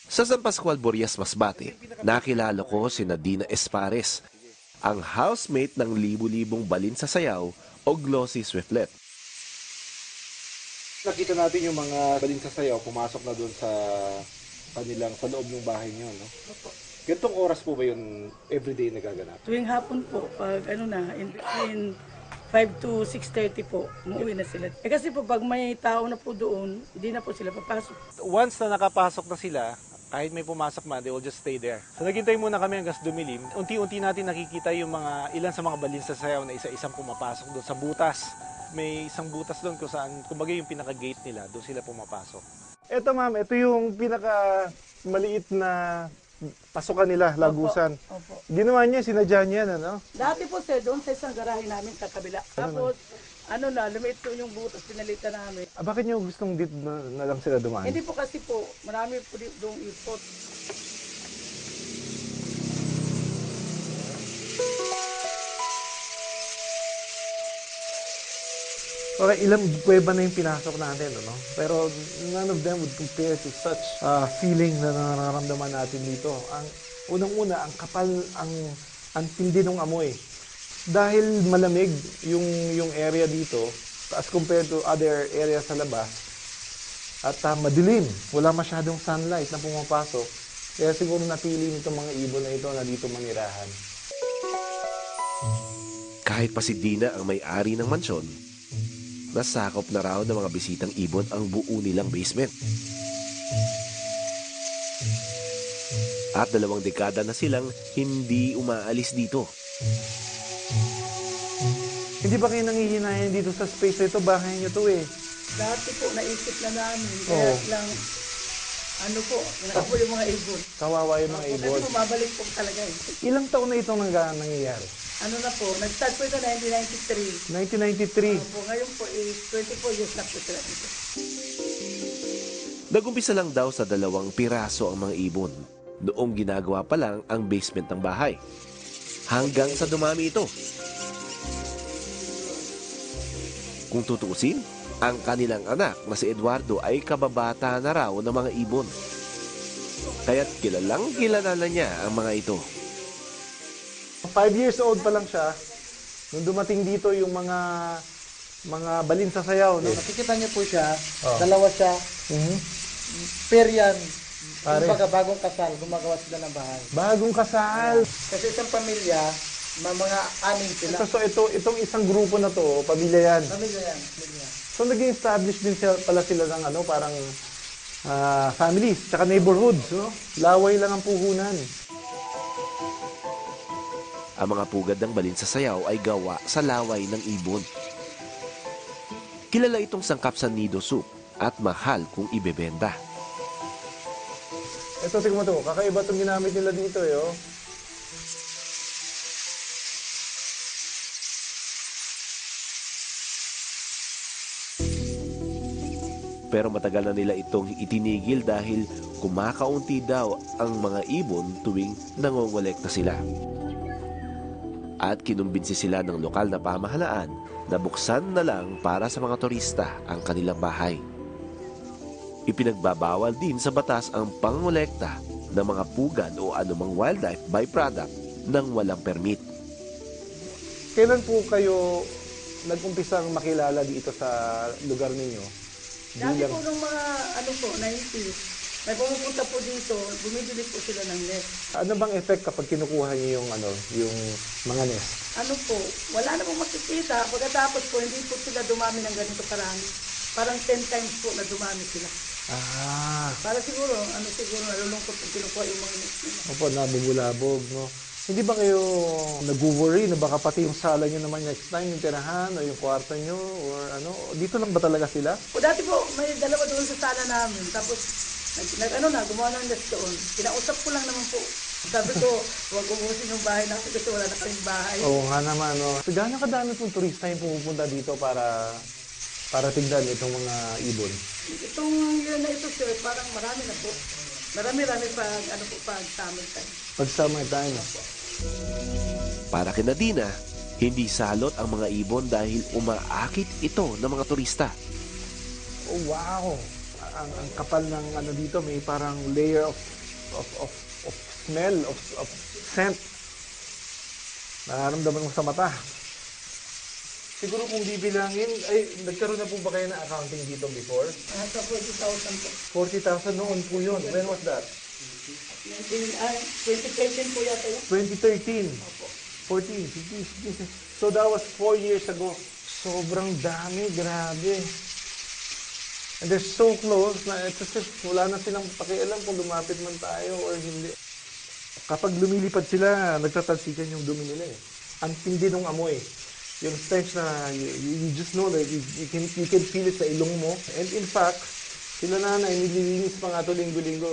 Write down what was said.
Sa San Pascual, Borias, Masbate, nakilala ko si Nadina Espares, ang housemate ng libu-libong balin sa sayaw o Glossy Swiftlet. Nakita natin yung mga balin sa sayaw, pumasok na doon sa kanilang, sa loob ng bahay niyo, no? Gantong oras po ba yun everyday nagaganap? Tuwing hapon po, pag in between 5 to 6:30 po, umuwi na sila. Kasi po pag may tao na po doon, hindi na po sila papasok. Once na nakapasok na sila, kahit may pumasok man, they will just stay there. So naghintay muna kami hanggang dumilim. Unti-unti natin nakikita yung ilan sa mga balin sa sayaw na isa-isang pumapasok doon sa butas. May isang butas doon kung saan, kumbaga yung pinaka-gate nila, doon sila pumapasok. Eto ma'am, ito yung pinaka-maliit na pasukan nila, lagusan. Opo. Ginawa niya, sinadya niya, ano? Dati po sir, doon sa isang garahe namin sa kabila. Tapos, lumiit po yung butas, pinalitan namin. Bakit niyo gustong dito na lang sila dumaan? Hindi po kasi po, marami po doong ipot. Okay, ilang kuweba na yung pinasok natin, no? Pero none of them would compare to such feeling na nararamdaman natin dito. Unang-una, ang kapal, ang tindi ng amoy. Dahil malamig yung area dito, as compared to other areas sa labas, at madilim, wala masyadong sunlight na pumapasok, kaya siguro napili nitong mga ibon na ito na dito manirahan. Kahit pa si Dina ang may-ari ng mansyon, nasakop na raw ng mga bisitang ibon ang buo nilang basement. At 2 dekada na silang hindi umaalis dito. Hindi ba kayo nangihinayan dito sa space na ito? Bahay niyo to eh. Dati po, naisip na namin. Kaya lang, nakapul yung mga ibon. Kawawa yung mga ibon. Kasi bumabalik po talaga eh. Ilang taon na itong nangyayari? Nag-start po ito 1993. 1993. Ngayon po is 24 years na po sila dito. Nagumpisa lang daw sa 2 piraso ang mga ibon. Noong ginagawa pa lang ang basement ng bahay. Hanggang sa dumami ito. Kung tutuusin, ang kanilang anak na si Eduardo ay kababata na raw ng mga ibon. Kaya't kilalang kilala na niya ang mga ito. 5 years old pa lang siya, nung dumating dito yung mga balin sa sayaw. No? Nakikita niyo po siya, dalawa siya, Peryan, kumbaga bagong kasal, gumagawa sila ng bahay. Bagong kasal! Kasi isang pamilya, mga 6 sila. Itong isang grupo na to, pamilya yan. Pamilya yan, pamilya. So naging established din pala sila ng parang families, tsaka neighborhoods. No? Laway lang ang puhunan. Ang mga pugad ng balin sa sayaw ay gawa sa laway ng ibon. Kilala itong sangkap sa nido soup at mahal kung ibebenta. Ito, tingnan mo ito. Kakaiba itong ginamit nila dito. Oh. Pero matagal na nila itong itinigil dahil kumakaunti daw ang mga ibon tuwing nangongolekta sila. At kinumbinsi sila ng lokal na pamahalaan na buksan na lang para sa mga turista ang kanilang bahay. Ipinagbabawal din sa batas ang pangolekta ng mga pugad o anumang wildlife byproduct nang walang permit. Kailan po kayo nag-umpisang makilala dito sa lugar ninyo? Dati po nung mga 90s, may pumupunta po dito, bumibili po sila ng nest. Ano bang effect kapag kinukuha niyo yung mga nest? Wala na pong makikita. Pagkatapos po, hindi po sila dumami ng ganito karami. Parang 10 times po na dumami sila. Para siguro nalulungkot kung kinukuha yung mga nest nila. Opo, nabubulabog, no? Hindi ba kayo nag-worry na baka pati yung sala nyo naman next time, yung tirahan o yung kwarto nyo or dito lang ba talaga sila? Dati po, may dalawa doon sa sala namin. Tapos, gumawa ng nest doon. Kinausap ko lang naman po. Sabi ko, huwag umusin yung bahay natin kasi wala na kaming bahay. Oo nga naman, no? So, gano'ng kadami pong turista yung pumupunta dito para tignan itong mga ibon? Itong year na ito, sir, parang marami na po. Marami pag summer time. Pag summer time. Para kina Dina, hindi salot ang mga ibon dahil umaakit ito ng mga turista. Oh, wow! ang kapal ng ano dito, may parang layer of smell, of scent. Nararamdaman mo sa mata. Siguro kung bibilangin, ay, nagkaroon na po ba kayo ng accounting dito before? Nasa 40,000 po. 40,000 noon po yun. When was that? 2013 po yata yun. 2013. 14, 15, 16. So that was 4 years ago. Sobrang dami, grabe. And they're so close na it's as if wala na silang pakialam kung lumapit man tayo or hindi. Kapag lumilipad sila, nagtatalsikan yung dumi nila eh. Ang tindi ng amoy. Yung stench na you just know that you can feel it sa ilong mo. And in fact, sila nanay nililinis pa nga ito linggo-linggo.